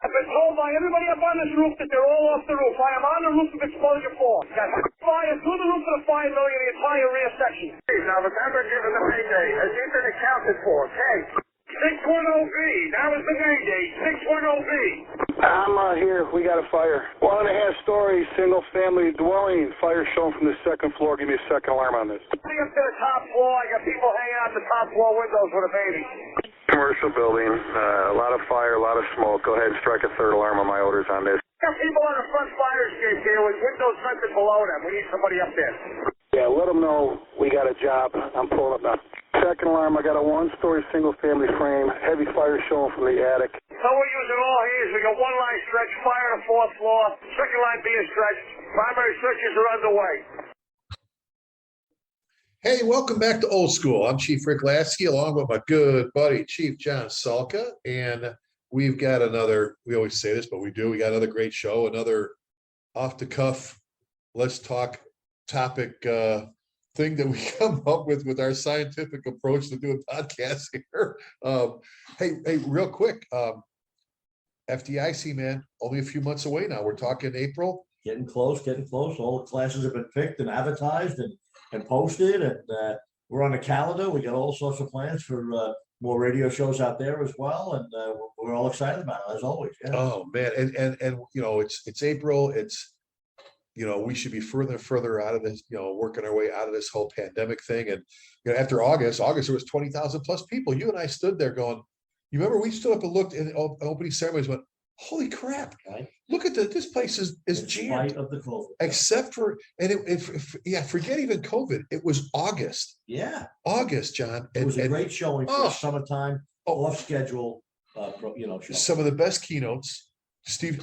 I've been told by everybody up on this roof that they're all off the roof. I am on the roof of exposure 4. Got fire through the roof of the fire building in the entire rear section. Now remember, given the payday, has he been accounted for? Okay. 610B. That was the Mayday. 610B. I'm here. We got a fire. 1.5-story, single-family dwelling. Fire showing from the second floor. Give me a second alarm on this. Coming up to the top floor. I got people hanging out the top floor windows with a baby. Commercial building. A lot of fire, a lot of smoke. Go ahead and strike a third alarm on my orders on this. Got people on the front fire escape here with windows vented below them. We need somebody up there. Yeah, let them know we got a job. I'm pulling up now. Second alarm, I got a 1-story single-family frame. Heavy fire showing from the attic. So we're using all hands. We got one line stretch, fire on the 4th floor. Second line being stretched. Primary searches are underway. Hey, welcome back to Old School. I'm Chief Rick Lasky, along with my good buddy, Chief John Salka. And we've got another, we always say this, but we do. We got another great show, another off-the-cuff, let's talk topic thing that we come up with our scientific approach to doing podcasts here. Hey, real quick, FDIC, man, only a few months away now. We're talking April. Getting close. All the classes have been picked and advertised and posted, and we're on the calendar. We got all sorts of plans for more radio shows out there as well, and we're all excited about it as always. Yeah. Oh man, and you know, it's April. It's, you know, we should be further and further out of this, you know, working our way out of this whole pandemic thing. And, you know, after August, there was 20,000 plus people. You and I stood there going, you remember we stood up and looked in opening ceremonies, went, holy crap, Right. Look at this place is jammed. Spite of the COVID. Except for, and forget even COVID. It was August, John. It was a great showing for a summertime, off schedule, show. Some of the best keynotes.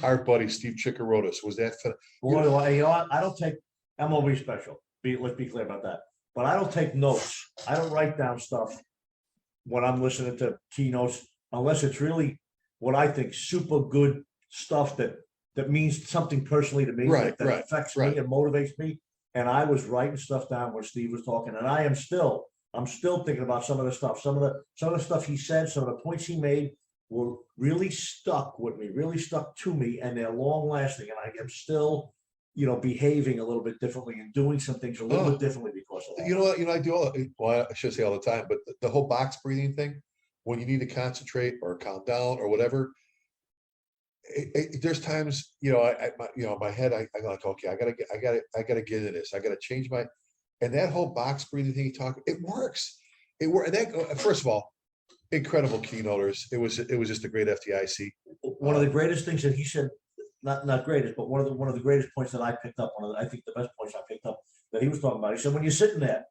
Our buddy Steve Chikarotis was that. Boy, you know what? I don't take. I'm always special. Let's be clear about that. But I don't take notes. I don't write down stuff when I'm listening to keynotes, unless it's really what I think super good stuff that means something personally to me, that affects me and motivates me. And I was writing stuff down where Steve was talking, and I'm still thinking about some of the stuff, some of the stuff he said, some of the points he made were really stuck with me, really stuck to me, and they're long lasting. And I am still, behaving a little bit differently and doing some things a little bit differently because of that. You know what? I do I should say all the time, but the whole box breathing thing, when you need to concentrate or calm down or whatever, there's times, my head, I'm like, okay, I gotta get into this. I gotta change and that whole box breathing thing you talk, it works. It works. And that, first of all, incredible keynoters. It was just a great FDIC. One of the greatest things that he said, not greatest, but one of the greatest points that I picked up, I think the best points I picked up that he was talking about. He said, when you're sitting there,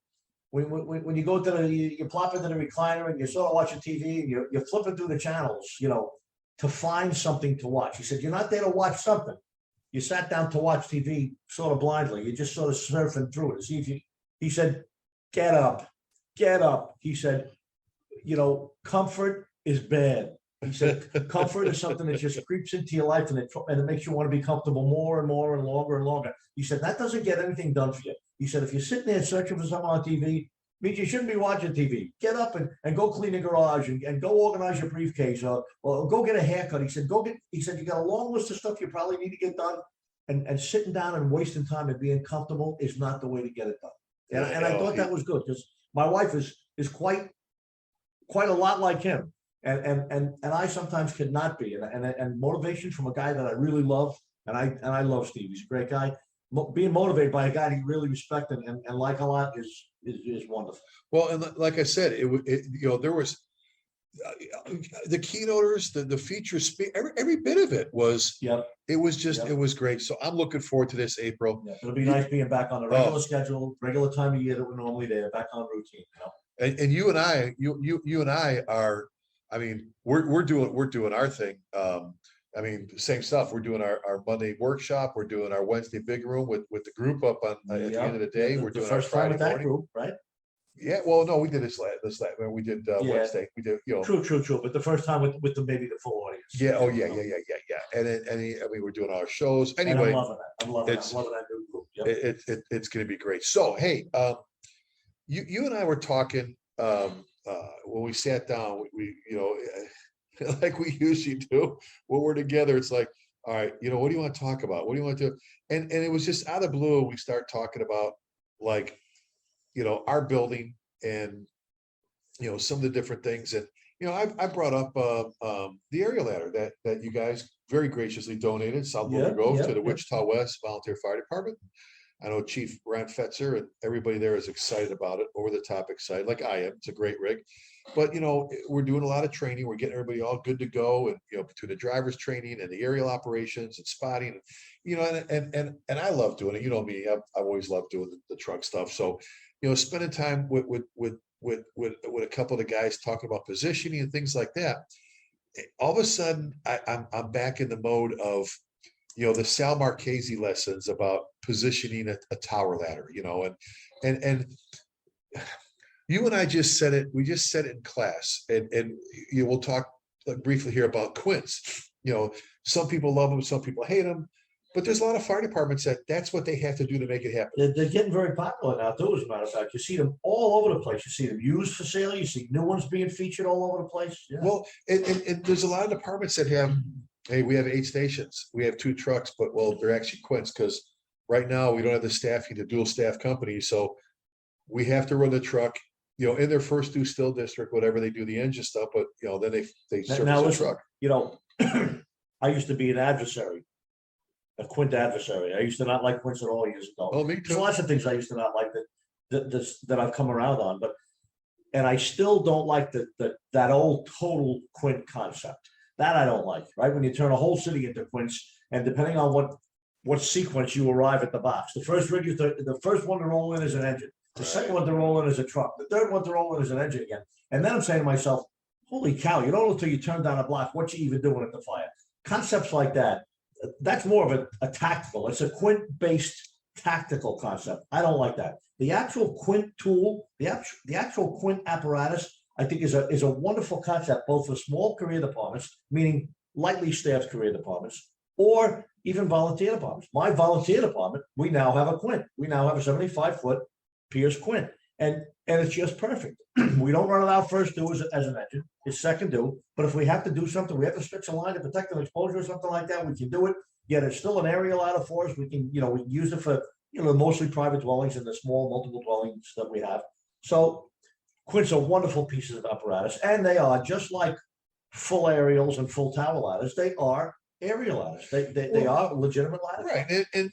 when you go to you plop into the recliner and you're sort of watching TV and you're flipping through the channels, to find something to watch. He said, you're not there to watch something. You sat down to watch TV sort of blindly. You're just sort of surfing through it. He said, get up. He said, comfort is bad. He said, comfort is something that just creeps into your life and it makes you want to be comfortable more and more and longer and longer. He said, that doesn't get anything done for you. He said, if you're sitting there searching for something on TV, means you shouldn't be watching TV. Get up and go clean the garage and go organize your briefcase or go get a haircut. He said, you got a long list of stuff you probably need to get done, and sitting down and wasting time and being comfortable is not the way to get it done. And I thought that was good because my wife is quite a lot like him. And I sometimes could not be. And motivation from a guy that I really love, and I love Steve. He's a great guy. Being motivated by a guy that you really respect and like a lot is wonderful. Well, and like I said, there was the keynoters, the feature speech, every bit of it was. Yep. It was just it was great. So I'm looking forward to this April. Yeah, it'll be nice being back on the regular schedule, regular time of year that we're normally there, back on routine. And you and I are. I mean, we're doing our thing. Same stuff. We're doing our Monday workshop. We're doing our Wednesday big room with the group up on at the end of the day. We're doing our Friday morning group, right? Yeah. Well, no, we did this last. We did Wednesday. We did. True. But the first time with maybe the full audience. Yeah. Oh yeah. And we're doing our shows anyway. I'm loving that new group. Yep. It's going to be great. So hey, you and I were talking when we sat down. like we usually do when we're together. It's like, all right, what do you want to talk about? What do you want to do? And it was just out of the blue, we start talking about like, our building and, some of the different things. And, I brought up the aerial ladder that you guys very graciously donated, South Boulder Grove, to the Wichita West Volunteer Fire Department. I know Chief Ron Fetzer and everybody there is excited about it, over the top excited, like I am. It's a great rig. But, we're doing a lot of training. We're getting everybody all good to go. And, between the driver's training and the aerial operations and spotting, and I love doing it. You know me, I've always loved doing the truck stuff. So, spending time with a couple of the guys talking about positioning and things like that. All of a sudden, I'm back in the mode of, the Sal Marchese lessons about positioning a tower ladder, and you and I just said it. We just said it in class, and we'll talk briefly here about quints. Some people love them, some people hate them, but there's a lot of fire departments that's what they have to do to make it happen. They're getting very popular now, too, as a matter of fact. You see them all over the place. You see them used for sale. You see new ones being featured all over the place. Yeah. Well, and there's a lot of departments that have, hey, we have 8 stations. We have 2 trucks, but they're actually quints because right now we don't have the staffing to dual staff companies. So we have to run the truck, in their first do still district, whatever they do the engine stuff, but then they service the truck. I used to be an adversary, a quint adversary. I used to not like quints at all years ago. Oh, me too. There's lots of things I used to not like that I've come around on, and I still don't like that old total quint concept. That I don't like, right? When you turn a whole city into quints, and depending on what sequence you arrive at the box. The first rig the first one to roll in is an engine. The second one to roll in is a truck. The third one to roll in is an engine again. And then I'm saying to myself, holy cow, you don't know until you turn down a block what you even doing at the fire. Concepts like that, that's more of a tactical. It's a quint-based tactical concept. I don't like that. The actual quint tool, the actual quint apparatus, I think is a wonderful concept, both for small career departments, meaning lightly staffed career departments, or even volunteer departments. My volunteer department, we now have a quint. We now have a 75-foot Pierce quint, and it's just perfect. We don't run it out first do as an engine. It's second do, but if we have to do something, we have to stretch a line to protect an exposure or something like that, we can do it. Yet it's still an aerial ladder for us. We can, we can use it for, mostly private dwellings and the small multiple dwellings that we have. So quints are wonderful pieces of apparatus, and they are just like full aerials and full tower ladders. They are aerial ladders. They are legitimate ladders. Right, and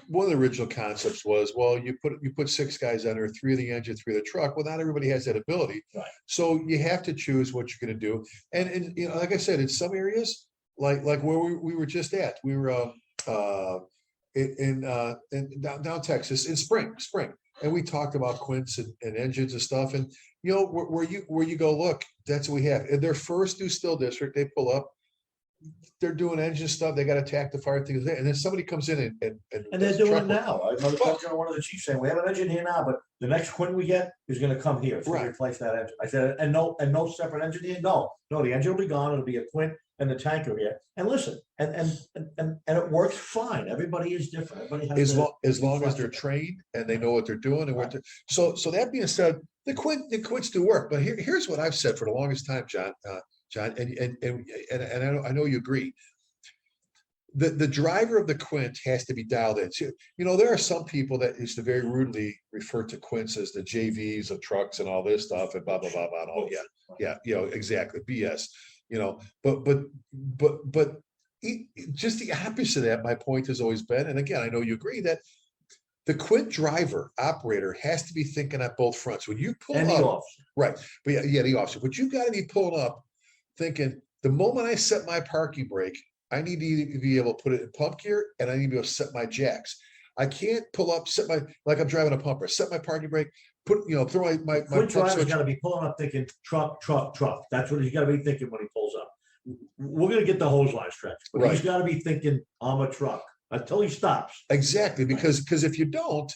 one of the original concepts was, you put 6 guys under, 3 of the engine, 3 of the truck. Well, not everybody has that ability. Right. So you have to choose what you're going to do. And like I said, in some areas, like where we were just at, we were in down Texas in spring, and we talked about quints and engines and stuff. And where you go, look, that's what we have. In their first do still district, they pull up. They're doing engine stuff. They got to attack the fire things, and then somebody comes in and they're doing it now. I remember talking to one of the chiefs saying, "We have an engine here now, but the next quint we get is going to come here to replace that engine." I said, "And no separate engine here? No, the engine will be gone. It'll be a quint and the tanker here." And listen, and it works fine. Everybody is different. Everybody has as long as they're trained and they know what they're doing and what they're so. That being said, the quints do work. But here's what I've said for the longest time, John, and I know you agree. The driver of the quint has to be dialed in. So, there are some people that used to very rudely refer to quints as the JVs of trucks and all this stuff and blah blah blah blah. Oh yeah, exactly, BS. But just the opposite of that. My point has always been, and again, I know you agree that the quint driver operator has to be thinking at both fronts. When you pull up, right? But the officer. But you got to be pulling up, thinking the moment I set my parking brake, I need to be able to put it in pump gear, and I need to be able to set my jacks. I can't pull up, like I'm driving a pumper, set my parking brake, throw my quint driver's got to be pulling up thinking truck. That's what he's got to be thinking when he pulls up. We're going to get the hose line stretched, but he's got to be thinking I'm a truck until he stops. Exactly, because if you don't,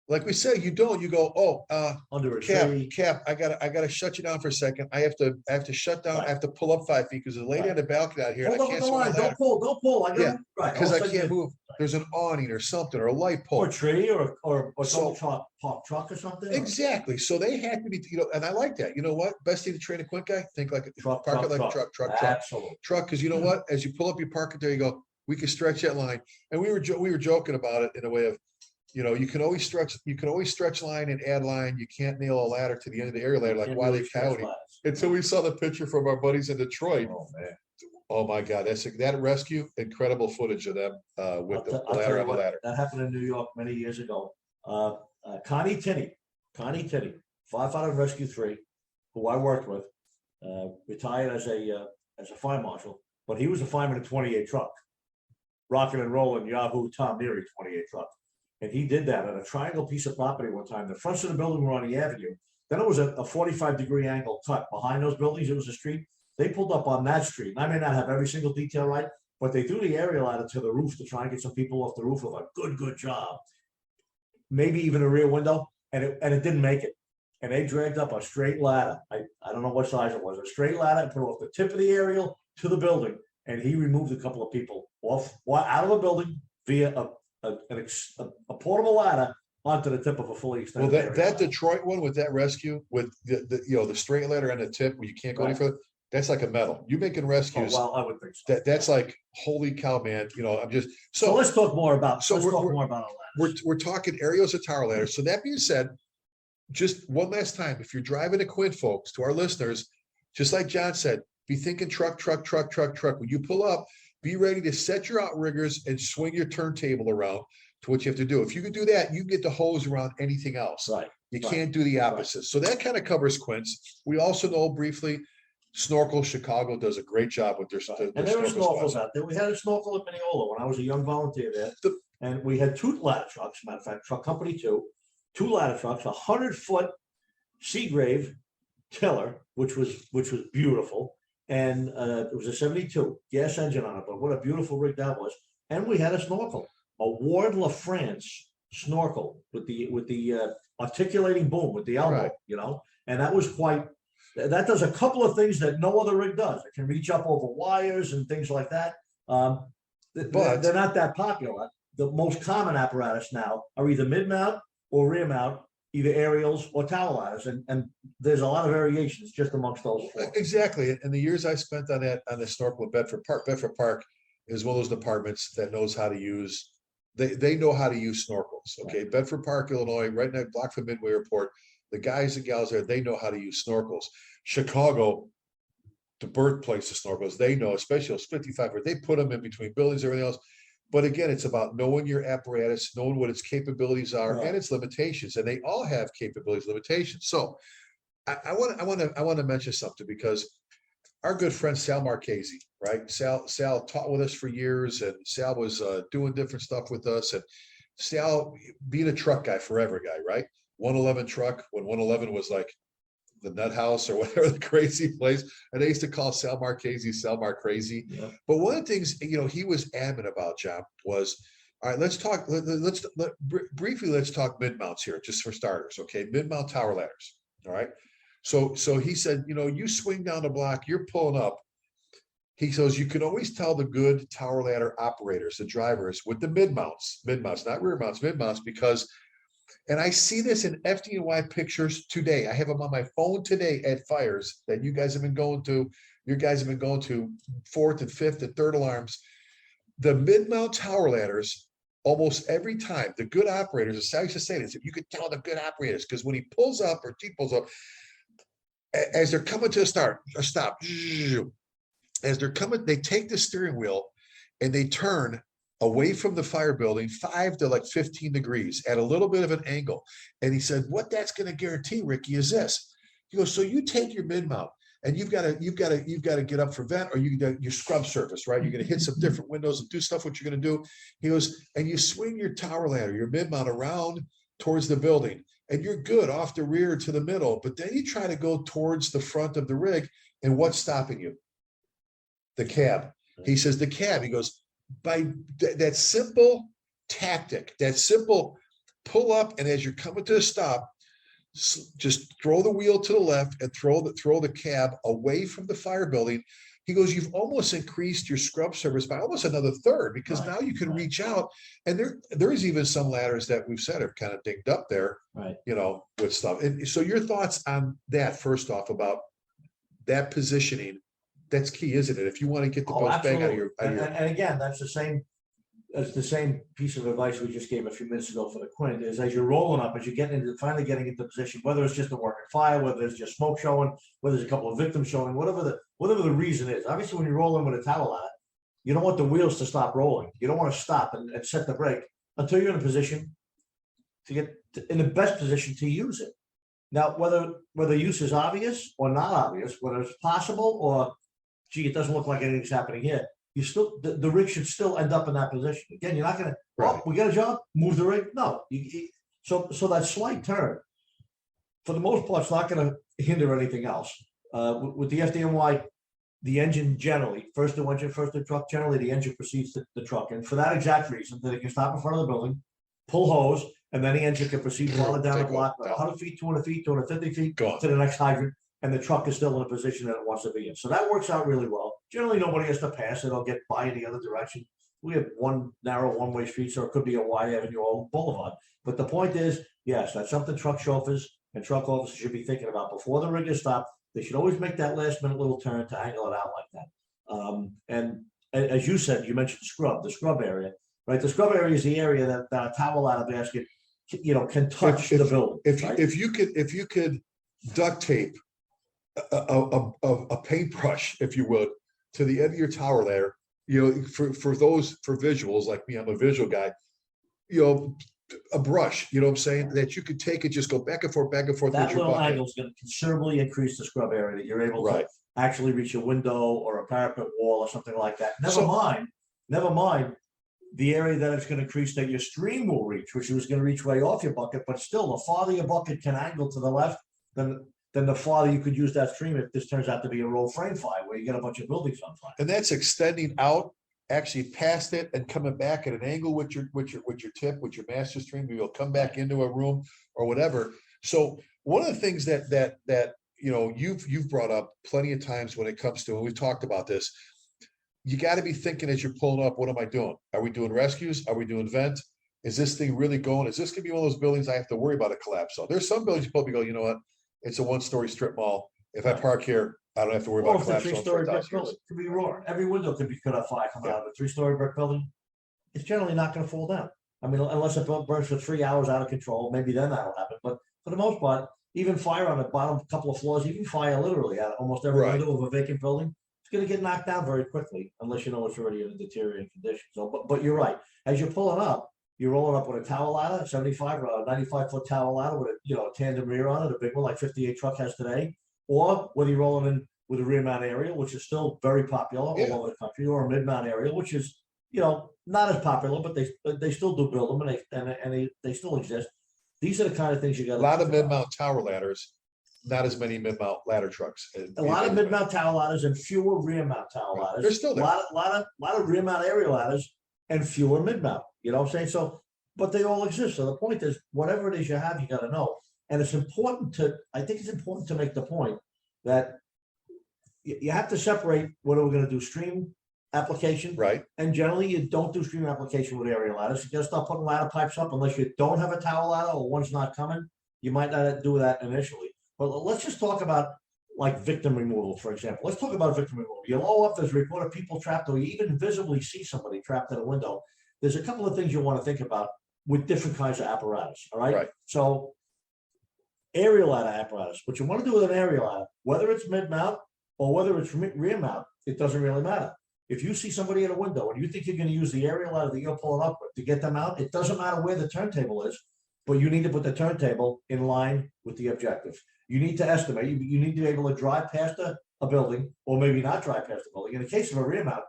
like we said, you don't. You go, oh, under a Cap, tree. I gotta shut you down for a second. I have to shut down. Right. I have to pull up 5 feet because there's a lady Right. on the balcony out here. Hold And I up with can't the swing my line. ladder. Don't pull. I got Yeah, right. because All of I a sudden can't move. There's an awning or something or a light pole. or a tree or So- double park truck or something. or- Exactly. So they had to be, and I like that. You know what? Best thing to train a quint guy, think like a Truck, park it truck, like truck. a truck. Absolutely. Truck, because you know what? As you pull up, you park it there, you go, we can stretch that line. And we were joking about it in a way of, you can always stretch line and add line. You can't nail a ladder to the end of the area ladder like Can't Wile really E. stretch Coyote. ladders. Until we saw the picture from our buddies in Detroit. Oh, man. Oh my God, that rescue, incredible footage of them with the I'll ladder tell you on the what, ladder. that happened in New York many years ago. Connie Tinney, firefighter Rescue 3, who I worked with, retired as a fire marshal, but he was a fireman in 28 truck, rocking and rolling Yahoo Tom Neary 28 truck. And he did that on a triangle piece of property one time. The fronts of the building were on the avenue. Then it was a 45-degree angle cut. Behind those buildings, it was a street. They pulled up on that street. And I may not have every single detail right, but they threw the aerial ladder to the roof to try and get some people off the roof of a good job. Maybe even a rear window, and it didn't make it. And they dragged up a straight ladder. I don't know what size it was, a straight ladder, and put it off the tip of the aerial to the building. And he removed a couple of people out of a building via a portable ladder onto the tip of a fully Well, extended. that Detroit one with that rescue with the straight ladder and the tip where you can't go any Right. further, that's like a medal. You making rescues, well, I would think so. that's like, holy cow, man. I'm just, So let's talk more about. so let's we're- talk we're- more about our ladders. we're talking aerials of tower ladders. So that being said, just one last time, if you're driving a Quint, folks, to our listeners, just like John said, be thinking truck. When you pull up, be ready to set your outriggers and swing your turntable around to what you have to do. If you can do that, you can get the hose around anything else. Right. You Right. can't do the opposite. So that kind of covers Quints. We also know briefly, Snorkel Chicago does a great job with their. And there were snorkel snorkels spots. out there. We had a snorkel at Mineola when I was a young volunteer there. And we had 2 ladder trucks, matter of fact, truck company 2 ladder trucks, 100-foot Seagrave tiller, which was beautiful. And it was a 72 gas engine on it, but what a beautiful rig that was. And we had a snorkel, a Ward LaFrance snorkel with the articulating boom with the elbow, Right. And that was that does a couple of things that no other rig does. It can reach up over wires and things like that. But they're not that popular. The most common apparatus now are either mid-mount or rear mount, either aerials or tower ladders, and there's a lot of variations just amongst those 4. Exactly. And the years I spent on the snorkel at Bedford Park is one of those departments that knows how to use. They know how to use snorkels. Okay, Bedford Park, Illinois, right next block from Midway Airport. The guys and gals there, they know how to use snorkels. Chicago, the birthplace of snorkels, they know, especially those 55, where they put them in between buildings, everything else. But again, it's about knowing your apparatus, knowing what its capabilities are and its limitations, and they all have capabilities, limitations. So I want to mention something, because our good friend Sal Marchese, right? Sal taught with us for years, and Sal was doing different stuff with us. And Sal, being a truck guy, forever guy, right? 111 truck, when 111 was like the nut house or whatever, the crazy place. And they used to call Sal Marchese Sal Mar Crazy. Yeah. But one of the things, he was adamant about, John, was, all right, let's talk, briefly, let's talk mid-mounts here, just for starters, okay? Mid-mount tower ladders, all right? So he said, you swing down the block, you're pulling up. He says, you can always tell the good tower ladder operators, the drivers, with the mid-mounts, not rear mounts, mid-mounts, because, and I see this in FDNY pictures today. I have them on my phone today at fires that you guys have been going to. Your guys have been going to 4th and 5th and 3rd alarms. The mid-mount tower ladders, almost every time, the good operators, as I used to say this, if you could tell the good operators, because when he pulls up or she pulls up, as they're coming to a stop, as they're coming, they take the steering wheel and they turn away from the fire building 5 to like 15 degrees at a little bit of an angle. And he said, what that's going to guarantee, Ricky, is this. He goes, so you take your mid-mount and you've got to get up for vent, or your scrub surface, right? You're going to hit some different windows and do stuff, what you're going to do. He goes, and you swing your tower ladder, your mid-mount, around towards the building, and you're good off the rear to the middle. But then you try to go towards the front of the rig, and what's stopping you? The cab. He says, the cab. He goes, by that simple tactic, that simple pull up, and as you're coming to a stop, just throw the wheel to the left and throw the cab away from the fire building. He goes, you've almost increased your scrub service by almost another third, because Right, now you can right. reach out, and there is even some ladders that we've said are kind of dinged up there, Right. with stuff. And so your thoughts on that, first off, about that positioning, that's key, isn't it? If you want to get the most bang out of your, And again, that's the same piece of advice we just gave a few minutes ago for the Quint, is as you're rolling up, as you're finally getting into position, whether it's just a working fire, whether it's just smoke showing, whether there's a couple of victims showing, whatever the reason is. Obviously, when you roll in with a towel ladder, you don't want the wheels to stop rolling. You don't want to stop and set the brake until you're in a position to get in the best position to use it. Now, whether use is obvious or not obvious, whether it's possible or, gee, it doesn't look like anything's happening here, you still, the rig should still end up in that position. Again, you're not going to, Right. we got a job, move the rig. No, so that slight turn, for the most part, it's not going to hinder anything else. With the FDNY, the engine generally, first the truck, generally the engine precedes the truck. And for that exact reason, that it can stop in front of the building, pull hose, and then the engine can proceed farther down the block, 100 feet, 200 feet, 250 feet Go on. to the next hydrant, and the truck is still in a position that it wants to be in. So that works out really well. Generally, nobody has to pass it or get by in the other direction. We have one narrow one-way street, so it could be a wide avenue or boulevard. But the point is, yes, that's something truck chauffeurs and truck officers should be thinking about. Before the rig is stopped, they should always make that last-minute little turn to angle it out like that. And as you said, you mentioned the scrub area, right? The scrub area is the area that a towel out of basket, can touch the building. If you could duct tape a paintbrush, if you would, to the end of your tower ladder, for visuals like me, I'm a visual guy, a brush, what I'm saying, that you could take and just go back and forth That with your little bucket. angle is going to considerably increase the scrub area that you're able Right. to actually reach a window or a parapet wall or something like that. Never mind the area that it's going to increase that your stream will reach, which is going to reach way off your bucket. But still, the farther your bucket can angle to the left, then the farther you could use that stream if this turns out to be a roll frame fire where you get a bunch of buildings on fire. And that's extending out, actually past it and coming back at an angle with your tip, with your master stream. You'll come back into a room or whatever. So one of the things that you've brought up plenty of times when it comes to, and we've talked about this, you got to be thinking as you're pulling up, what am I doing? Are we doing rescues? Are we doing vent? Is this thing really going? Is this going to be one of those buildings I have to worry about a collapse? So there's some buildings you probably go, you know what? It's a one-story strip mall. If I park here, I don't have to worry about a Well, if it's a collapse. three-story brick building, it could be roaring. Every window could have fire coming out of a three-story brick building. It's generally not going to fall down. I mean, unless it burns for 3 hours out of control, maybe then that'll happen. But for the most part, even fire on the bottom couple of floors, even fire literally out of almost every Right. window of a vacant building, it's going to get knocked down very quickly, unless it's already in a deteriorating condition. So, but you're right. As you're pulling up, you're rolling up with a tower ladder, 75 or 95-foot tower ladder with a tandem rear on it, a big one like 58 truck has today, or whether you're rolling in with a rear mount aerial, which is still very popular all over the country, or a mid mount aerial, which is not as popular, but they still do build them and they still exist. These are the kind of things you got. A lot of mid-mount tower ladders, not as many mid-mount ladder trucks. A lot of mid-mount tower ladders and fewer rear mount tower ladders. They're still there. A lot of rear mount aerial ladders and fewer mid-mount. You know what I'm saying? So, but they all exist. So the point is, whatever it is you have, you got to know. And it's important I think it's important to make the point that you have to separate what are we going to do, stream application. Right. And generally you don't do stream application with aerial ladders. You got to start putting ladder pipes up unless you don't have a tower ladder or one's not coming. You might not do that initially. But let's just talk about like victim removal, for example. Let's talk about victim removal. You low up, there's a report of people trapped, or you even visibly see somebody trapped in a window. There's a couple of things you want to think about with different kinds of apparatus. All right. Right. So aerial ladder apparatus, what you want to do with an aerial ladder, whether it's mid-mount or whether it's rear mount, it doesn't really matter. If you see somebody at a window and you think you're going to use the aerial ladder that you're pulling up with to get them out, it doesn't matter where the turntable is, but you need to put the turntable in line with the objective. You need to estimate, you need to be able to drive past a building, or maybe not drive past the building. In the case of a rear mount,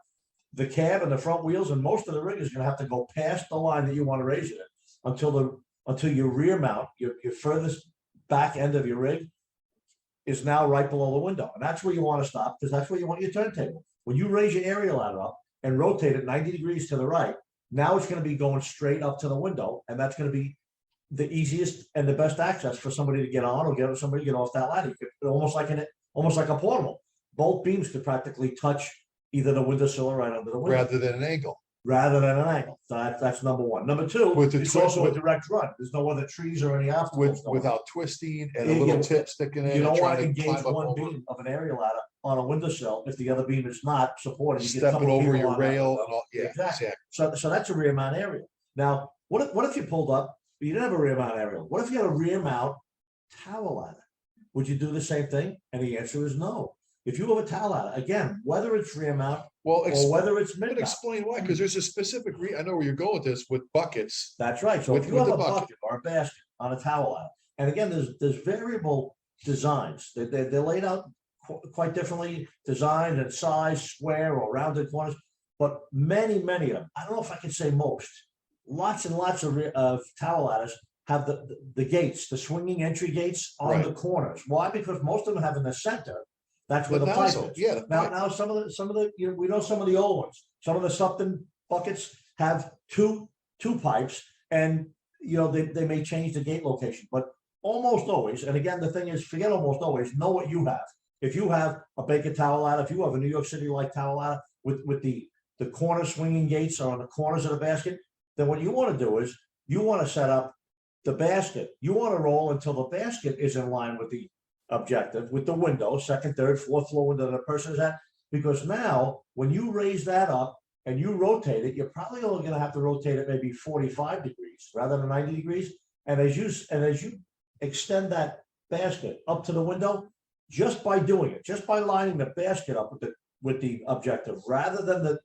the cab and the front wheels and most of the rig is going to have to go past the line that you want to raise it in until your rear mount, your furthest back end of your rig is now right below the window. And that's where you want to stop, because that's where you want your turntable. When you raise your aerial ladder up and rotate it 90 degrees to the right, now it's going to be going straight up to the window, and that's going to be the easiest and the best access for somebody to get on or get somebody to get off that ladder. You could, almost like a portable. Both beams could practically touch either the windowsill or right under the window. Rather than an angle. Rather than an angle. So that's number one. Number two, it's also a direct run. There's no other trees or any obstacles. Without twisting and a little tip sticking in. You don't want to trying engage climb up one over. beam of an aerial ladder on a windowsill if the other beam is not supported. You get a Stepping couple over people your on that rail window. and all. Yeah, Exactly. exactly. So that's a rear mount aerial. Now, what if you pulled up, but you didn't have a rear mount aerial? What if you had a rear mount tower ladder? Would you do the same thing? And the answer is no. If you have a tower ladder, again, whether it's rear mount or whether it's mid But mount. explain why, because there's a specific I know where you're going with this with buckets. That's right. So with- if you with have the a bucket. bucket or a basket on a tower ladder, and again, there's variable designs. They're laid out quite differently, designed and size, square or rounded corners, but many of them, I don't know if I can say most, lots and lots of tower ladders have the gates, the swinging entry gates on Right. the corners. Why? Because most of them have in the center. That's where The the pipe nozzle, is. yeah, the pipe. Now some of the we know some of the old ones. Some of the Supton buckets have two pipes, and they may change the gate location, but almost always. And again, the thing is, forget almost always. Know what you have. If you have a Baker tower ladder, if you have a New York City like tower ladder with the corner swinging gates on the corners of the basket, then what you want to do is you want to set up the basket. You want to roll until the basket is in line with the objective, with the window, second, third, fourth floor window the person is at. Because now, when you raise that up and you rotate it, you're probably only going to have to rotate it maybe 45 degrees rather than 90 degrees. And as you extend that basket up to the window, just by doing it, just by lining the basket up with the objective, rather than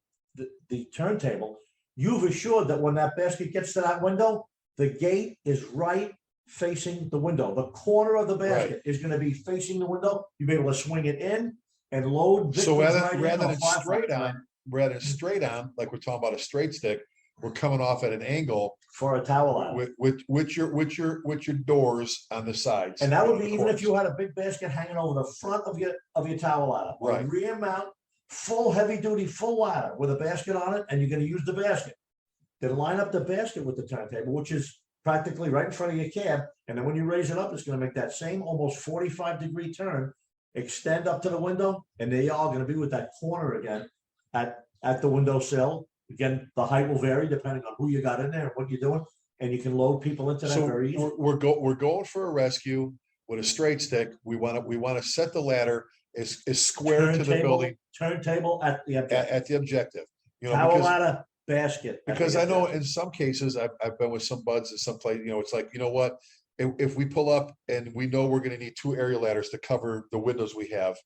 the turntable, you've assured that when that basket gets to that window, the gate is right facing the window. The corner of the basket is going to be facing the window. You'll be able to swing it in and load. So victims right in rather or than far straight from on, like we're talking about a straight stick, we're coming off at an angle for a tower ladder. with your doors on the sides. And that would be the even if corners. you had a big basket hanging over the front of your tower ladder. Right. A rear mount, full heavy duty, full ladder with a basket on it, and you're going to use the basket. Then line up the basket with the turntable, which is practically right in front of your cab. And then when you raise it up, it's going to make that same almost 45-degree turn, extend up to the window, and they are going to be with that corner again at the windowsill. Again, the height will vary depending on who you got in there and what you're doing, and you can load people into that So very easy. we're going for a rescue with a straight stick. We want to set the ladder as square to the building Turntable at the objective. at the objective. Tower because ladder, basket. because I know in some cases I've been with some buds at some place, it's like, you know what? If we pull up and we know we're going to need 2 aerial ladders to cover the windows we have,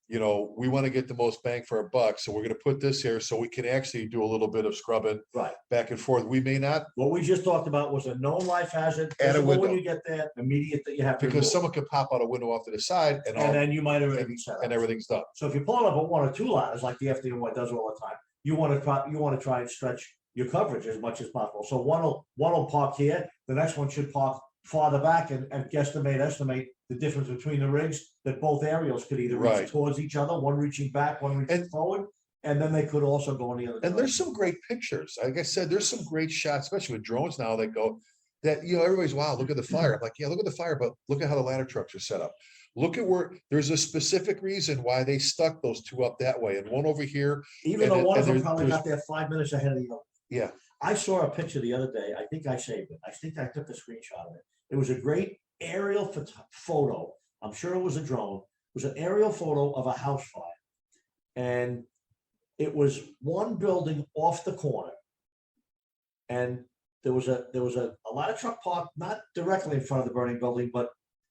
we want to get the most bang for our buck. So we're going to put this here so we can actually do a little bit of scrubbing Right. back and forth. We may not, What we just talked about was a known life hazard. At a visible window. when you get there, immediate that you have to because remove. someone could pop out a window off to the side and And then you might already be set up. and everything's done. So if you're pulling up at 1 or 2 ladders, like the FDNY does all the time, you want to try and stretch your coverage as much as possible. So one will park here, the next one should park farther back and estimate the difference between the rigs, that both aerials could either reach Right. towards each other, one reaching back, one reaching forward, and then they could also go in the other And there's direction. some great pictures. Like I said, there's some great shots, especially with drones now that go that, everybody's, wow, look at the fire. I'm like, yeah, look at the fire, but look at how the ladder trucks are set up. Look at where there's a specific reason why they stuck those 2 up that way and one over here. Even and though then- one of and them there's- probably there's- got there 5 minutes ahead of the other. Yeah. I saw a picture the other day. I think I saved it. I think I took a screenshot of it. It was a great aerial photo. I'm sure it was a drone. It was an aerial photo of a house fire. And it was one building off the corner. And there was a ladder truck parked not directly in front of the burning building, but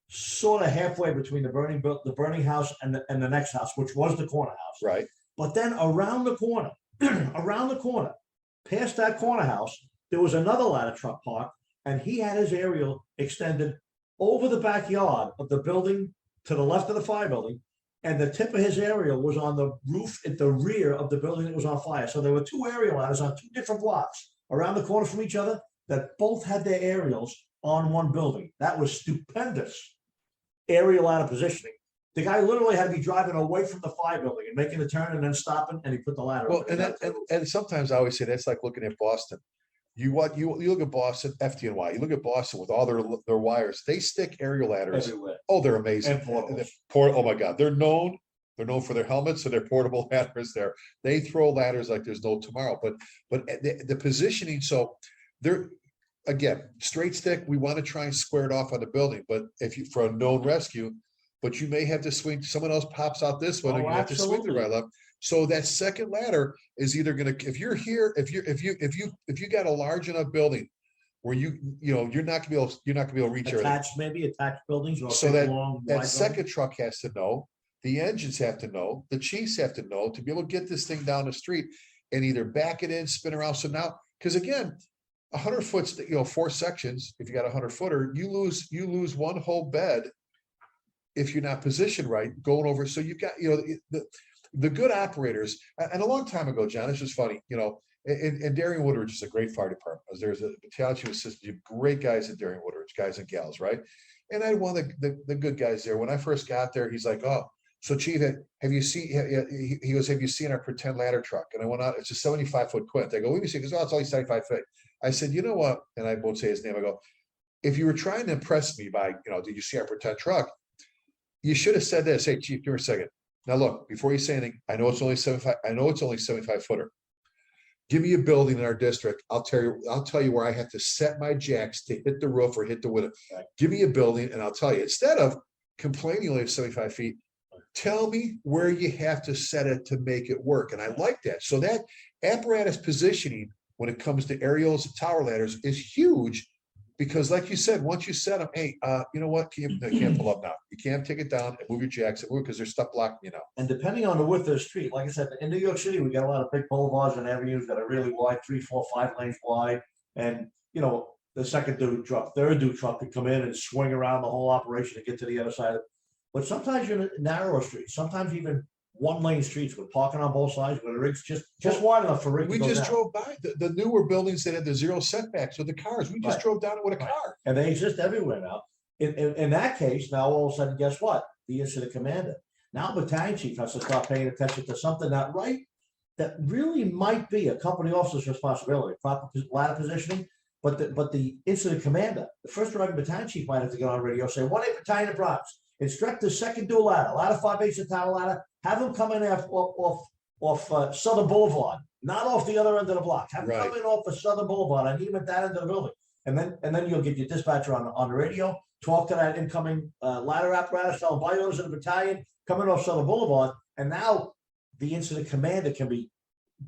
sort of halfway between the burning house and the next house, which was the corner house. Right. But then around the corner, past that corner house, there was another ladder truck parked, and he had his aerial extended over the backyard of the building to the left of the fire building, and the tip of his aerial was on the roof at the rear of the building that was on fire. So there were 2 aerial ladders on 2 different blocks around the corner from each other that both had their aerials on one building. That was stupendous aerial ladder positioning. The guy literally had to be driving away from the fire building and making the turn and then stopping, and he put the ladder. Well, up and sometimes I always say that's like looking at Boston. You look at Boston, FDNY, you look at Boston with all their wires, they stick aerial ladders. Everywhere. Oh, they're amazing. And portables. Oh my God, they're known for their helmets and their portable ladders there. They throw ladders like there's no tomorrow. But the positioning, so they're again, straight stick, we want to try and square it off on the building, but if you for a known rescue, but you may have to swing, someone else pops out this one, and you have to swing the right left. So that second ladder is either gonna, if you're here, if you got a large enough building where you're not gonna be able to reach everything. Attached buildings. Or So long, that second truck has to know, the engines have to know, the chiefs have to know to be able to get this thing down the street and either back it in, spin around. So now, because again, 100 foot, 4 sections, if you got a 100-footer, you lose one whole bed if you're not positioned right going over. So you've got, the good operators, and a long time ago, John, it's just funny, and Darien Woodridge is a great fire department. There's a battalion chief assistant, you have great guys at Darien Woodridge, guys and gals, right? And I had one of the good guys there. When I first got there, he's like, oh, so chief, have you seen, he goes, have you seen our pretend ladder truck? And I went out, it's a 75-foot quint. I go, what do you see? He goes, oh, it's only 75 feet. I said, you know what? And I won't say his name. I go, if you were trying to impress me by, did you see our pretend truck? You should have said this. Hey, chief, give me a second. Now look, before you say anything, I know it's only 75. I know it's only 75-footer. Give me a building in our district. I'll tell you where I have to set my jacks to hit the roof or hit the window. Give me a building, and I'll tell you. Instead of complaining only 75 feet, tell me where you have to set it to make it work. And I like that. So that apparatus positioning when it comes to aerials and tower ladders is huge. Because like you said, once you set them, hey, you know what? You can't pull up now. You can't take it down and move your jacks because they're stuck blocking you now. And depending on the width of the street, like I said, in New York City, we got a lot of big boulevards and avenues that are really wide, 3, 4, 5 lanes wide. And, the second dude truck, third dude truck could come in and swing around the whole operation to get to the other side. But sometimes you're in narrower streets, sometimes even 1-lane streets with parking on both sides, where the rig's just wide enough for rig. We just drove by the newer buildings that had the 0 setbacks with the cars. We just drove down it with a car. And they exist everywhere now. In that case, now all of a sudden, guess what? The incident commander. Now battalion chief has to start paying attention to something that really might be a company officer's responsibility, proper ladder positioning. But the incident commander, the first arriving battalion chief, might have to get on radio, say, 1-8 battalion of Bronx, instruct the second dual ladder 5/8 of tower ladder, have them come in off Southern Boulevard, not off the other end of the block. Have them come in off the Southern Boulevard. I need them at that end of the building. And then you'll get your dispatcher on the radio, talk to that incoming ladder apparatus, tell them buy orders in the battalion, come in off Southern Boulevard, and now the incident commander can be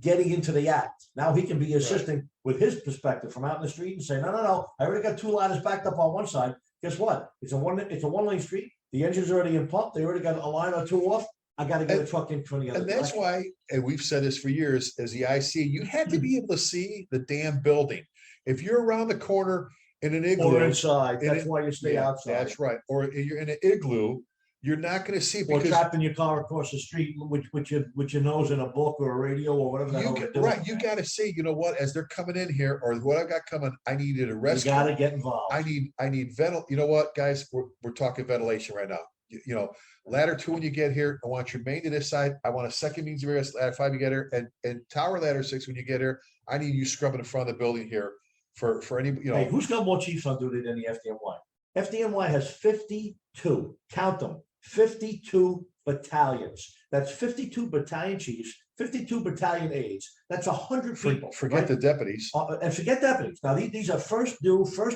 getting into the act. Now he can be assisting with his perspective from out in the street and say, no, I already got 2 ladders backed up on one side. Guess what? It's a 1-lane street. The engine's already in pump. They already got a line or 2 off. I got to get a truck in from the other. And that's why, and we've said this for years, as the IC, you have to be able to see the damn building. If you're around the corner in an igloo or inside, that's why you stay outside. That's right. Or you're in an igloo, you're not going to see or trapped in your car across the street with your nose in a book or a radio or whatever the hell they're doing. Right, you got to see. You know what? As they're coming in here, or what I got coming, I needed a rescue. You got to get involved. I need ventil. You know what, guys? We're talking ventilation right now. Ladder 2 when you get here. I want your main to this side. I want a second means of egress. Ladder 5 you get here, and tower ladder 6 when you get here. I need you scrubbing in front of the building here for any. Hey, who's got more chiefs on duty than the FDNY? FDNY has 52. Count them. 52 battalions. That's 52 battalion chiefs, 52 battalion aides. That's 100 people. Forget the deputies. And forget deputies. Now, these are first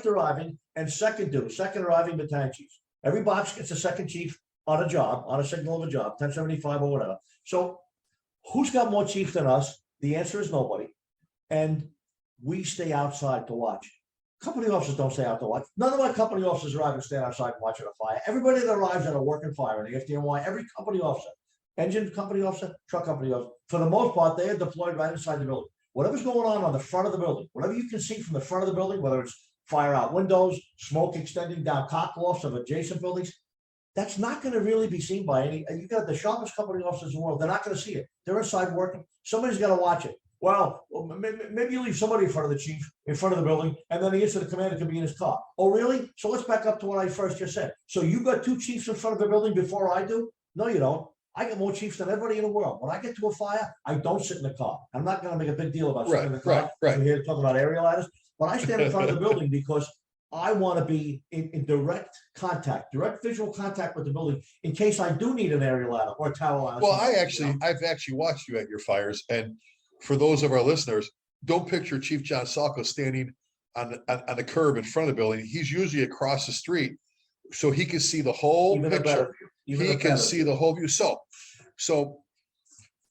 arriving, and second arriving battalion chiefs. Every box gets a second chief on a job, on a signal of a job, 1075 or whatever. So who's got more chiefs than us? The answer is nobody. And we stay outside to watch. Company officers don't stay out to watch. None of my company officers arrive and stand outside and watch a fire. Everybody that arrives at a working fire in the FDNY, every company officer, engine company officer, truck company officer, for the most part, they are deployed right inside the building. Whatever's going on the front of the building, whatever you can see from the front of the building, whether it's fire out windows, smoke extending down cocklofts of adjacent buildings, that's not going to really be seen by any. You got the sharpest company officers in the world. They're not going to see it. They're inside working. Somebody's got to watch it. Well, maybe you leave somebody in front of the chief, in front of the building, and then the incident commander can be in his car. Oh, really? So let's back up to what I first just said. So you got 2 chiefs in front of the building before I do? No, you don't. I get more chiefs than everybody in the world. When I get to a fire, I don't sit in the car. I'm not gonna make a big deal about sitting in the car. Right. We're here to talk about aerial ladders, but I stand in front of the building because I want to be in direct visual contact with the building in case I do need an aerial ladder or a tower ladder. Well, I've actually watched you at your fires, and for those of our listeners, don't picture Chief John Salka standing on the curb in front of the building. He's usually across the street, so he can see the whole picture. He can see the whole view. So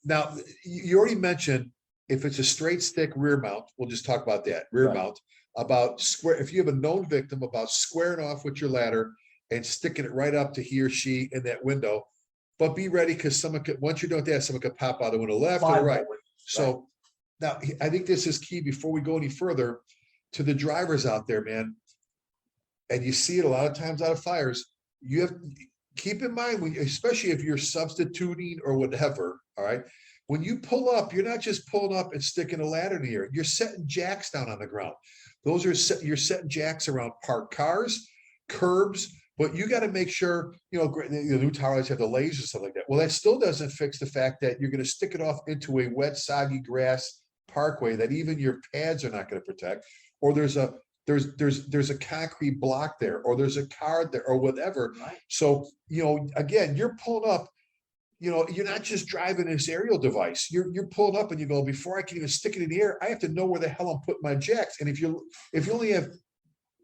now you already mentioned if it's a straight stick rear mount, we'll just talk about that rear mount. About square, if you have a known victim, about squaring off with your ladder and sticking it right up to he or she in that window. But be ready, because someone could, once you're done with that, someone could pop out the window left or right. So now I think this is key before we go any further to the drivers out there, man. And you see it a lot of times out of fires. You have keep in mind, when, especially if you're substituting or whatever, all right, when you pull up, you're not just pulling up and sticking a ladder in the air. You're setting jacks down on the ground. Those are you're setting jacks around parked cars, curbs, but you got to make sure, the new towers have the lasers and stuff like that. Well, that still doesn't fix the fact that you're going to stick it off into a wet, soggy grass parkway that even your pads are not going to protect, or there's a concrete block there, or there's a car there, or whatever. Right. So, again, you're pulling up, you're not just driving this aerial device. You're pulling up and you go, before I can even stick it in the air, I have to know where the hell I'm putting my jacks. And if you only have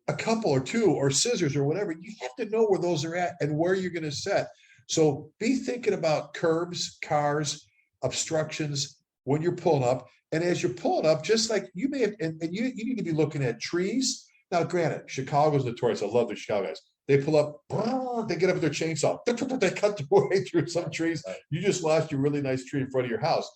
a couple or two or scissors or whatever, you have to know where those are at and where you're going to set. So be thinking about curbs, cars, obstructions when you're pulling up. And as you're pulling up, just like you may have, and you need to be looking at trees. Now, granted, Chicago's notorious. I love the Chicago guys. They pull up, they get up with their chainsaw, they cut their way through some trees. You just lost your really nice tree in front of your house.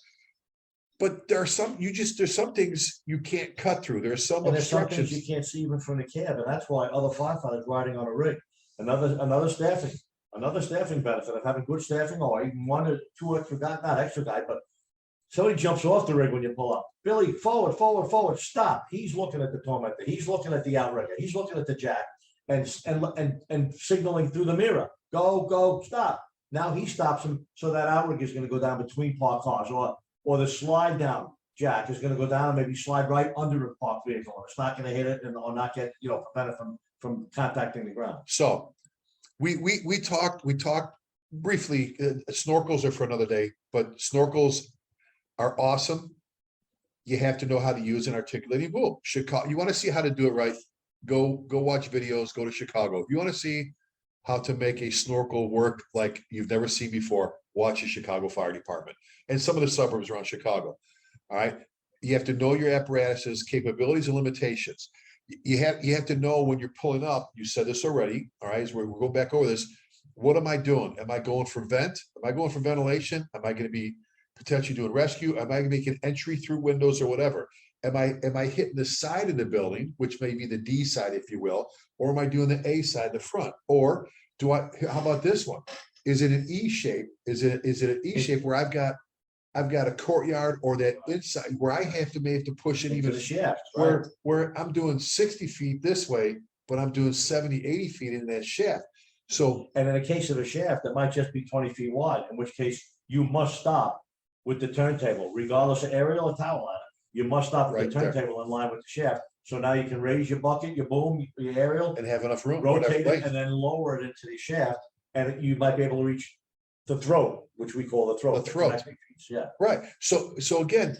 But there's some things you can't cut through. There's some obstructions you can't see even from the cab, and that's why other firefighters riding on a rig. Another staffing benefit of having good staffing, or even one or two extra guys, not extra guy, but somebody jumps off the rig when you pull up. Billy, forward, stop. He's looking at the tormentor. He's looking at the outrigger. He's looking at the jack. And signaling through the mirror, go, stop. Now he stops him, so that outrigger is going to go down between parked cars, or the slide down jack is going to go down and maybe slide right under a parked vehicle, or it's not going to hit it or not get prevent it from contacting the ground. So we talked briefly. Snorkels are for another day, but snorkels are awesome. You have to know how to use an articulating boom. Chicago, you want to see how to do it right. Go watch videos, go to Chicago. If you want to see how to make a snorkel work like you've never seen before, watch the Chicago Fire Department and some of the suburbs around Chicago. All right. You have to know your apparatuses, capabilities, and limitations. You have to know when you're pulling up, you said this already. All right, as we're going back over this. What am I doing? Am I going for vent? Am I going for ventilation? Am I going to be potentially doing rescue? Am I making entry through windows or whatever? Am I hitting the side of the building, which may be the D side, if you will, or am I doing the A side, the front? Or how about this one? Is it an E shape? Is it an E shape where I've got a courtyard, or that inside where I may have to push it even the shaft, where I'm doing 60 feet this way, but I'm doing 70, 80 feet in that shaft. So, and in the case of a shaft, it might just be 20 feet wide, in which case you must stop with the turntable, regardless of aerial or tower ladder. You must stop with the turntable in line with the shaft. So now you can raise your bucket, your boom, your aerial, and have enough room, rotate it, and then lower it into the shaft, and you might be able to reach the throat, which we call the throat. The throat. Yeah. Right. So again,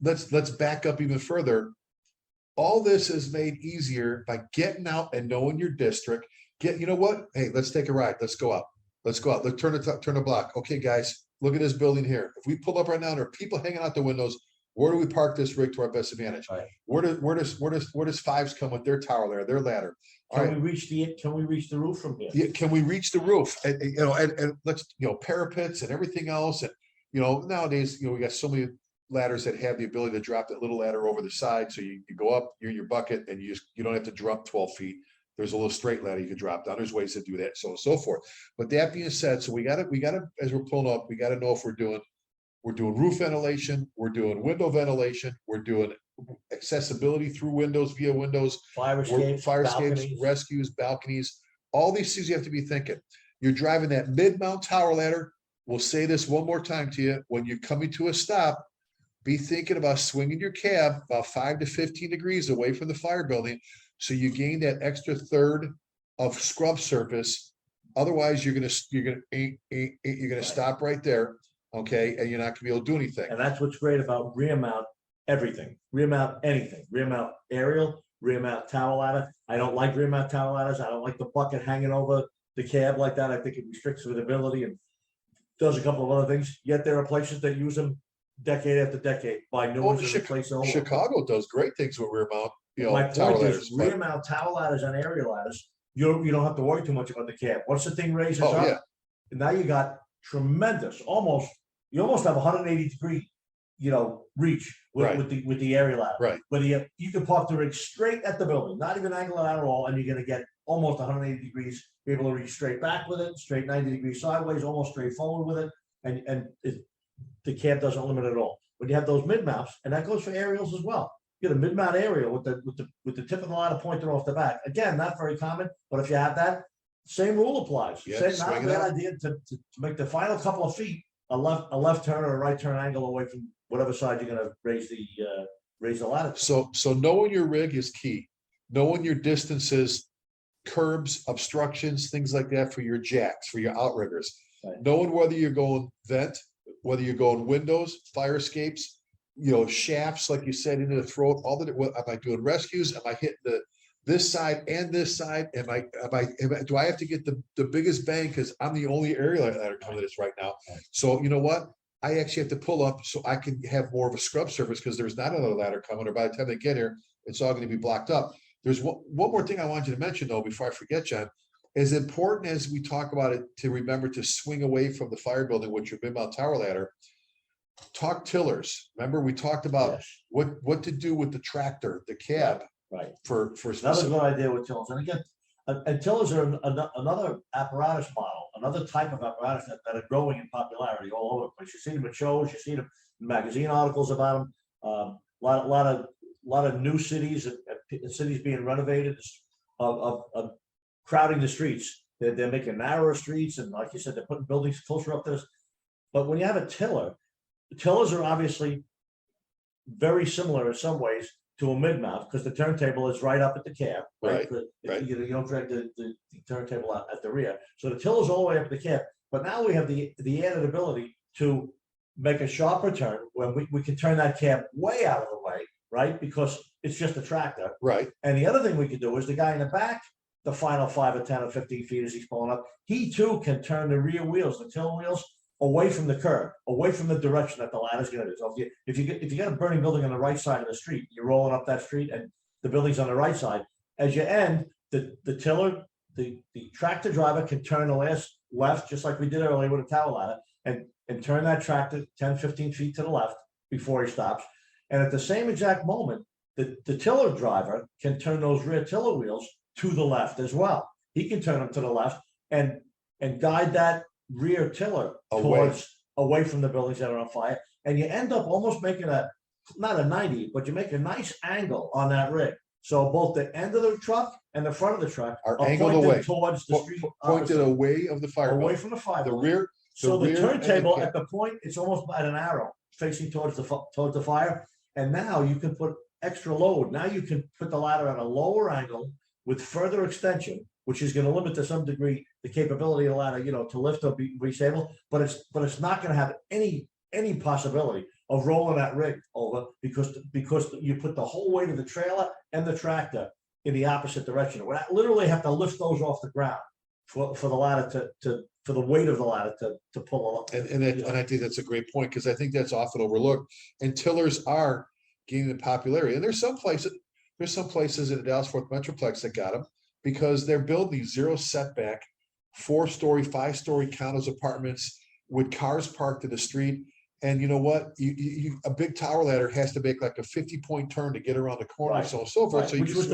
let's back up even further. All this is made easier by getting out and knowing your district. You know what? Hey, let's take a ride. Let's go out. Let's turn the block. Okay, guys, look at this building here. If we pull up right now, there are people hanging out the windows. Where do we park this rig to our best advantage? Right. Where does fives come with their tower there, their ladder? Can we reach the roof from here? Yeah, can we reach the roof? And let's parapets and everything else. And nowadays, we got so many ladders that have the ability to drop that little ladder over the side. So you go up, you're in your bucket, and you don't have to drop 12 feet. There's a little straight ladder you can drop down. There's ways to do that, so on and so forth. But that being said, so we gotta, as we're pulling up, we gotta know if we're doing roof ventilation, we're doing window ventilation, we're doing accessibility through windows, via windows, fire escapes, rescues, balconies, all these things you have to be thinking. You're driving that mid-mount tower ladder, we'll say this one more time to you. When you're coming to a stop, be thinking about swinging your cab about 5 to 15 degrees away from the fire building, so you gain that extra third of scrub surface. Otherwise, you're gonna stop right there, okay, and you're not gonna be able to do anything. And that's what's great about rear mount everything, rear mount anything, rear mount aerial, rear mount tower ladder. I don't like rear mount tower ladders. I don't like the bucket hanging over the cab like that. I think it restricts visibility and does a couple of other things. Yet there are places that use them decade after decade, buy new ones and replace old. Chicago does great things with rear mount, My tower point ladders. is, rear mount tower ladders and aerial ladders, you don't have to worry too much about the cab. Once the thing raises Oh, up, yeah. and now you got tremendous, you almost have 180-degree, reach Right. with the aerial ladder. Right. Whether you can park the rig straight at the building, not even angle it out at all, and you're gonna get almost 180 degrees, be able to reach straight back with it, straight 90 degrees sideways, almost straight forward with it, and the cab doesn't limit at all. When you have those mid mounts, and that goes for aerials as well. You get a mid mount aerial with the tip of the ladder pointed off the back. Again, not very common, but if you have that, same rule applies. Yeah, Same, not a swing it bad out. idea to make the final couple of feet a left turn or a right turn angle away from whatever side you're gonna raise the ladder. So knowing your rig is key. Knowing your distances, curbs, obstructions, things like that for your jacks, for your outriggers. Right. Knowing whether you're going vent, whether you're going windows, fire escapes, shafts, like you said, into the throat, all that. Am I doing rescues? Am I hitting this side and this side? Do I have to get the biggest bang because I'm the only aerial ladder coming to this right now? Right. So you know what? I actually have to pull up so I can have more of a scrub surface because there's not another ladder coming, or by the time they get here, it's all going to be blocked up. There's one more thing I want you to mention though, before I forget, John. As important as we talk about it, to remember to swing away from the fire building with your mid-mount tower ladder, talk tillers. Remember, we talked about Yes. what to do with the tractor, the cab Right. for Another specific. good idea with tillers. And again, and tillers are another apparatus model, another type of apparatus that are growing in popularity all over the place. You see them at shows, you see them in magazine articles about them. A lot of new cities and cities being renovated of crowding the streets. They're making narrower streets, and like you said, they're putting buildings closer up to this. But when you have a tiller, tillers are obviously very similar in some ways to a mid-mount because the turntable is right up at the cab, right? Right. You don't drag the turntable out at the rear. So the tiller's all the way up at the cab. But now we have the added ability to make a sharper turn when we can turn that cab way out of the way, right? Because it's just a tractor. Right. And the other thing we could do is the guy in the back, the final 5 or 10 or 15 feet as he's pulling up, he too can turn the rear wheels, the tiller wheels, away from the curb, away from the direction that the ladder's going to do. So if you got a burning building on the right side of the street, you're rolling up that street and the building's on the right side. As you end, the tiller, the tractor driver can turn the last left, just like we did earlier with a tower ladder, and turn that tractor 10, 15 feet to the left before he stops. And at the same exact moment, the tiller driver can turn those rear tiller wheels to the left as well. He can turn them to the left and guide that rear tiller away from the buildings that are on fire. And you end up almost making not a 90, but you make a nice angle on that rig. So both the end of the truck and the front of the truck are angled away towards the street, pointed away of the fire away building. from the fire. The building. rear. So the rear turntable and the at the point, it's almost at an arrow facing towards the fire. And now you can put extra load. Now you can put the ladder at a lower angle with further extension, which is going to limit to some degree the capability of the ladder, to lift or be stable. But it's not going to have any possibility of rolling that rig over because you put the whole weight of the trailer and the tractor in the opposite direction. We literally have to lift those off the ground for the ladder for the weight of the ladder to pull up. And I think that's a great point because I think that's often overlooked. And tillers are gaining in popularity. And there's some places in the Dallas-Fort Metroplex that got them because they're building zero setback, 4-story, 5-story condos, apartments with cars parked in the street. And you know what? A big tower ladder has to make like a 50-point turn to get around the corner, Right. so on and so forth. Right. So you which was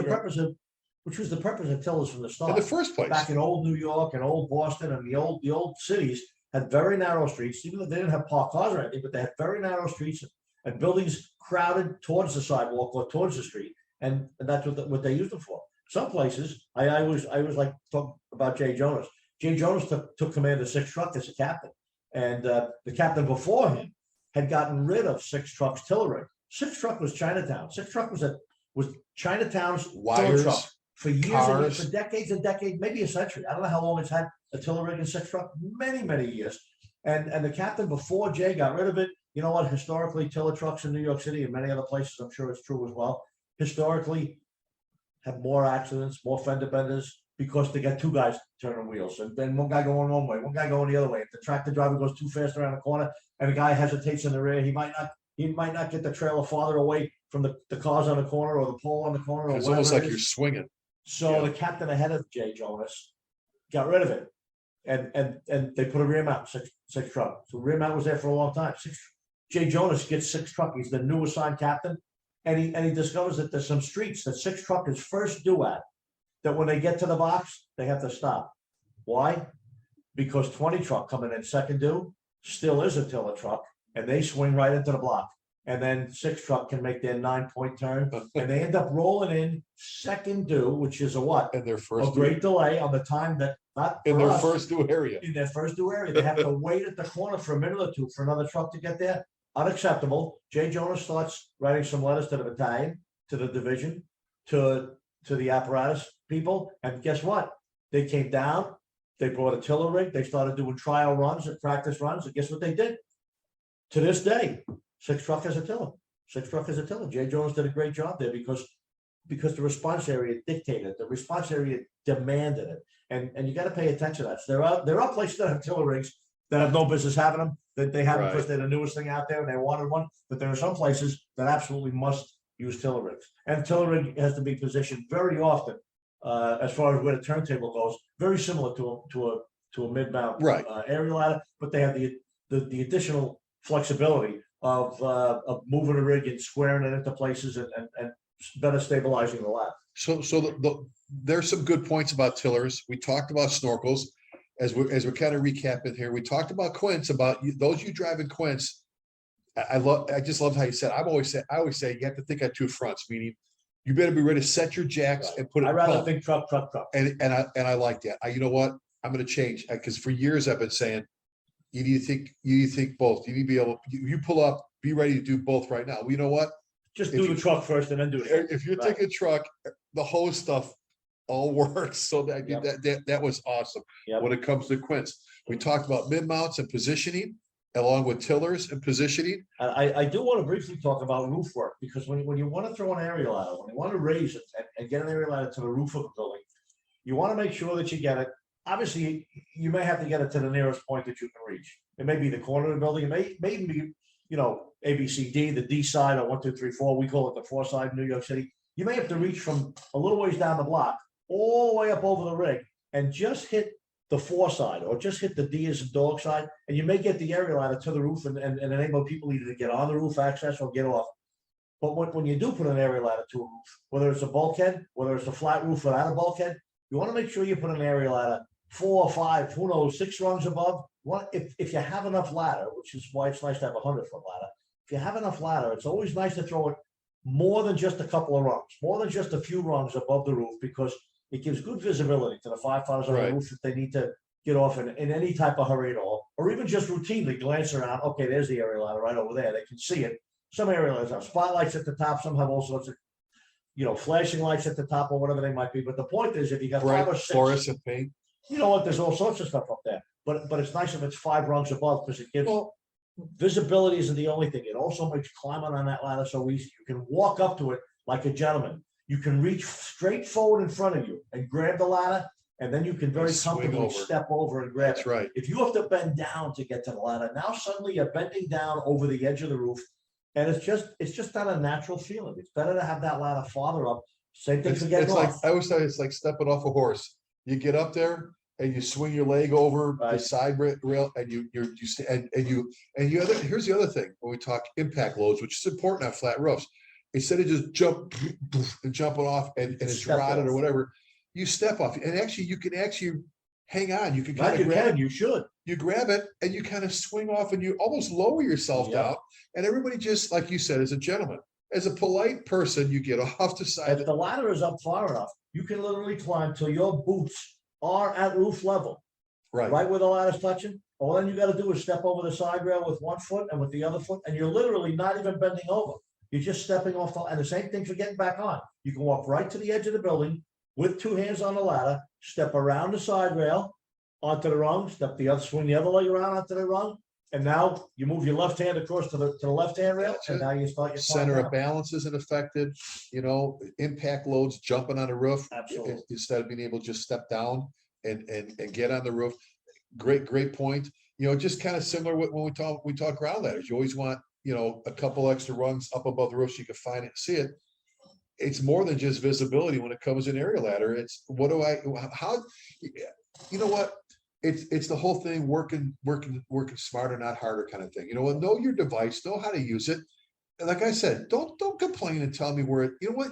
the purpose of tillers from the start. in the first place. Back in old New York and old Boston and the old cities had very narrow streets, even though they didn't have parked cars or anything, but they had very narrow streets and buildings crowded towards the sidewalk or towards the street. And that's what they used them for. Some places, I always like talk about Jay Jonas. Jay Jonas took command of 6th truck as a captain. And the captain before him had gotten rid of Six Truck's tiller rig. Six Truck was Chinatown. Six Truck was Chinatown's Wires, tiller truck for years and cars. years, for decades and decades, maybe a century. I don't know how long it's had a tiller rig and Six Truck, many years. And the captain before Jay got rid of it. You know what? Historically, tiller trucks in New York City and many other places, I'm sure it's true as well, historically have more accidents, more fender benders, because they got two guys turning wheels. And then one guy going one way, one guy going the other way. If the tractor driver goes too fast around the corner and the guy hesitates in the rear, he might not get the trailer farther away from the cars on the corner or the pole on the corner. Or It's whatever almost like it you're is. swinging. So Yeah. the captain ahead of Jay Jonas got rid of it. And they put a rear mount, six truck. So rear mount was there for a long time. Jay Jonas gets Six Truck. He's the new assigned captain. And he discovers that there's some streets that Six Truck is first due at, that when they get to the box, they have to stop. Why? Because 20 truck coming in second due still is a tiller truck, and they swing right into the block. And then Six Truck can make their 9-point turn, and they end up rolling in second due, which is a what? And their A first great delay on the time that not in for their us, first due area. in their first due area. They have to wait at the corner for a minute or two for another truck to get there. Unacceptable. Jay Jonas starts writing some letters to the battalion, to the division, to the apparatus people. And guess what? They came down, they brought a tiller rig, they started doing trial runs and practice runs, and guess what they did? To this day, Six Truck has a tiller. Six Truck has a tiller. Jay Jonas did a great job there because the response area dictated it. The response area demanded it. And you got to pay attention to that. So there are places that have tiller rigs that have no business having them, that they have them because they're the newest thing out there and they wanted one. But there are some places that absolutely must use tiller rigs. And tiller rig has to be positioned very often, as far as where the turntable goes, very similar to a mid-mount aerial ladder, but they have the additional flexibility of moving a rig and squaring it into places and better stabilizing the ladder. So there's some good points about tillers. We talked about snorkels as we're kind of recapping here. We talked about quints, about those you driving quints. I just love how you said. I always say you have to think on two fronts, meaning you better be ready to set your jacks and put it. I'd rather think truck. And I like that. You know what? I'm going to change, because for years I've been saying you need to think both. You need to be able. You pull up, be ready to do both right now. Well, you know what? Just do the truck first and then do it. If you're taking truck, the hose stuff all works. So that was awesome. When it comes to quints, we talked about mid mounts and positioning, along with tillers and positioning. I do want to briefly talk about roof work, because when you want to throw an aerial ladder, when you want to raise it and get an aerial ladder to the roof of a building, you want to make sure that you get it. Obviously, you may have to get it to the nearest point that you can reach. It may be the corner of the building. It may even be, A, B, C, D, the D side, or 1, 2, 3, 4. We call it the 4 side in New York City. You may have to reach from a little ways down the block all the way up over the rig and just hit the 4 side, or just hit the D as a dog side, and you may get the aerial ladder to the roof and enable people either to get on the roof access or get off. But when you do put an aerial ladder to a roof, whether it's a bulkhead, whether it's a flat roof without a bulkhead, you want to make sure you put an aerial ladder 4 or 5, who knows, 6 rungs above. If you have enough ladder, which is why it's nice to have a 100-foot ladder. If you have enough ladder, it's always nice to throw it more than just a couple of rungs, more than just a few rungs above the roof, because it gives good visibility to the firefighters on the roof if they need to get off in any type of hurry at all, or even just routinely glance around. Okay, there's the aerial ladder right over there. They can see it. Some aerial ladders have spotlights at the top. Some have all sorts of, flashing lights at the top or whatever they might be. But the point is, if you got 5 or 6, fluorescent paint. You know what? There's all sorts of stuff up there. But it's nice if it's 5 rungs above, because it gives visibility isn't the only thing. It also makes climbing on that ladder so easy. You can walk up to it like a gentleman. You can reach straight forward in front of you and grab the ladder, and then you can very comfortably step over and grab it. That's right. If you have to bend down to get to the ladder, now suddenly you're bending down over the edge of the roof, and it's just not a natural feeling. It's better to have that ladder farther up. Same thing for getting off. I always say it's like stepping off a horse. You get up there and you swing your leg over the side rail, and here's the other thing when we talk impact loads, which is important on flat roofs. Instead of just jumping off and it's rotted or whatever, you step off, and actually you can hang on. You can kind of grab it. You should. You grab it and you kind of swing off, and you almost lower yourself down. And everybody, just like you said, as a gentleman, as a polite person, you get off the side. If the ladder is up far enough, you can literally climb till your boots are at roof level. right where the ladder's touching. All then you got to do is step over the side rail with one foot and with the other foot, and you're literally not even bending over. You're just stepping off and the same thing for getting back on. You can walk right to the edge of the building with 2 hands on the ladder, step around the side rail onto the rung, swing the other leg around onto the rung, and now you move your left hand across to the left hand rail, and now you start your center of balance isn't affected. Impact loads jumping on the roof. Absolutely. Instead of being able to just step down and get on the roof. Great point. Just kind of similar when we talk ground ladders. You always want, a couple extra rungs up above the roof so you can find it and see it. It's more than just visibility when it comes to an aerial ladder. It's it's the whole thing, working smarter, not harder kind of thing. Know your device, know how to use it. And like I said, don't complain and tell me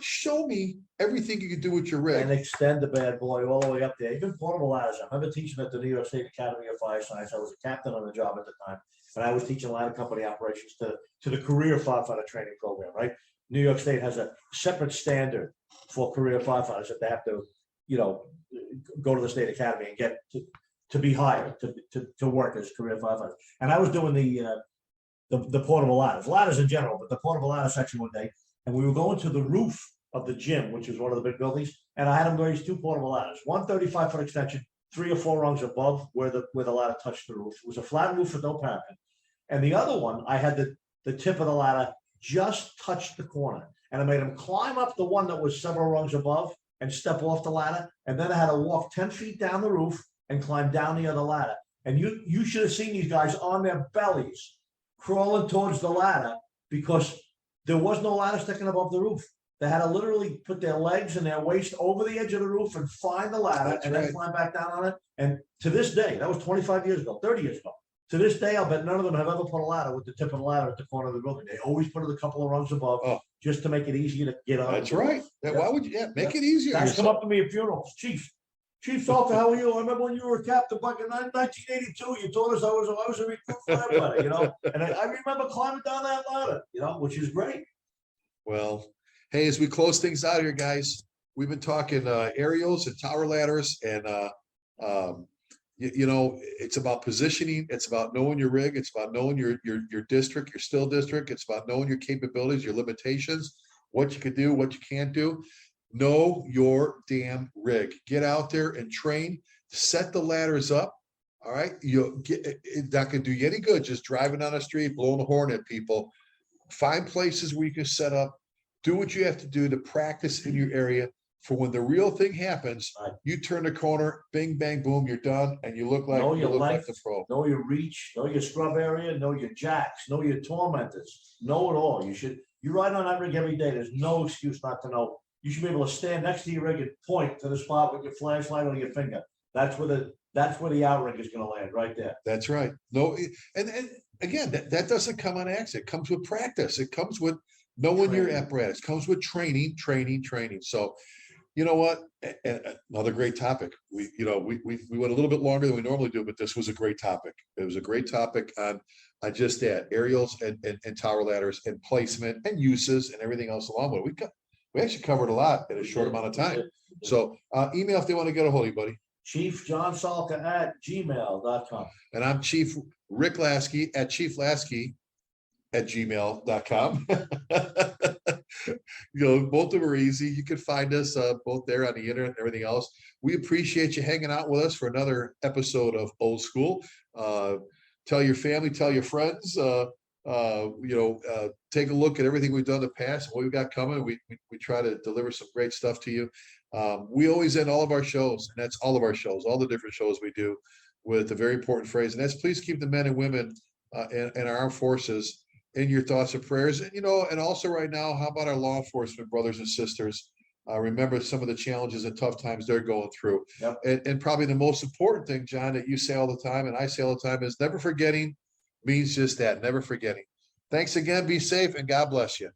show me everything you can do with your rig. And extend the bad boy all the way up there. Even portable ladders. I remember teaching at the New York State Academy of Fire Science. I was a captain on the job at the time, and I was teaching ladder company operations to the career firefighter training program, right? New York State has a separate standard for career firefighters that they have to, go to the state academy and get to be hired to work as career firefighters. And I was doing the portable ladders in general, but the portable ladder section one day, and we were going to the roof of the gym, which is one of the big buildings, and I had them raise 2 portable ladders, one 35-foot extension, 3 or 4 rungs above where the ladder touched the roof. It was a flat roof with no parapet. And the other one, I had the tip of the ladder just touched the corner, and I made them climb up the one that was several rungs above and step off the ladder, and then I had to walk 10 feet down the roof and climb down the other ladder. And you should have seen these guys on their bellies crawling towards the ladder because there was no ladder sticking above the roof. They had to literally put their legs and their waist over the edge of the roof and find the ladder then climb back down on it. And to this day, that was 25 years ago, 30 years ago. To this day, I'll bet none of them have ever put a ladder with the tip of the ladder at the corner of the building. They always put it a couple of rungs above just to make it easier to get on. That's right. Why would you? Make it easier. Guys come up to me at funerals. Chief Salka, how are you? I remember when you were a captain back in 1982. You told us I was a recruit firefighter, And I remember climbing down that ladder, which is great. Well, hey, as we close things out here, guys, we've been talking aerials and tower ladders, and it's about positioning. It's about knowing your rig. It's about knowing your district, your still district. It's about knowing your capabilities, your limitations, what you can do, what you can't do. Know your damn rig. Get out there and train. Set the ladders up. All right. It's not going to do you any good just driving down the street, blowing the horn at people. Find places where you can set up. Do what you have to do to practice in your area for when the real thing happens. You turn the corner, bing, bang, boom, you're done, and you look like the pro. Know your reach. Know your scrub area. Know your jacks. Know your tormentors. Know it all. You ride on that rig every day. There's no excuse not to know. You should be able to stand next to your rig and point to the spot with your flashlight or your finger. That's where the outrigger is going to land, right there. That's right. No, and again, that doesn't come on accident. It comes with practice. It comes with knowing your apparatus. It comes with training. So, you know what? Another great topic. We went a little bit longer than we normally do, but this was a great topic. It was a great topic on just that, aerials and tower ladders and placement and uses and everything else along with it. We actually covered a lot in a short amount of time. So email if they want to get a hold of you, buddy. Chief John Salka at gmail.com. And I'm Chief Rick Lasky at chieflasky@gmail.com. Both of them are easy. You can find us both there on the internet and everything else. We appreciate you hanging out with us for another episode of Old School. Tell your family, tell your friends, take a look at everything we've done in the past, what we've got coming. We try to deliver some great stuff to you. We always end all of our shows, and that's all of our shows, all the different shows we do, with a very important phrase, and that's please keep the men and women and our armed forces in your thoughts and prayers. And and also right now, how about our law enforcement brothers and sisters? Remember some of the challenges and tough times they're going through. Yep. And probably the most important thing, John, that you say all the time and I say all the time is never forgetting means just that, never forgetting. Thanks again. Be safe and God bless you.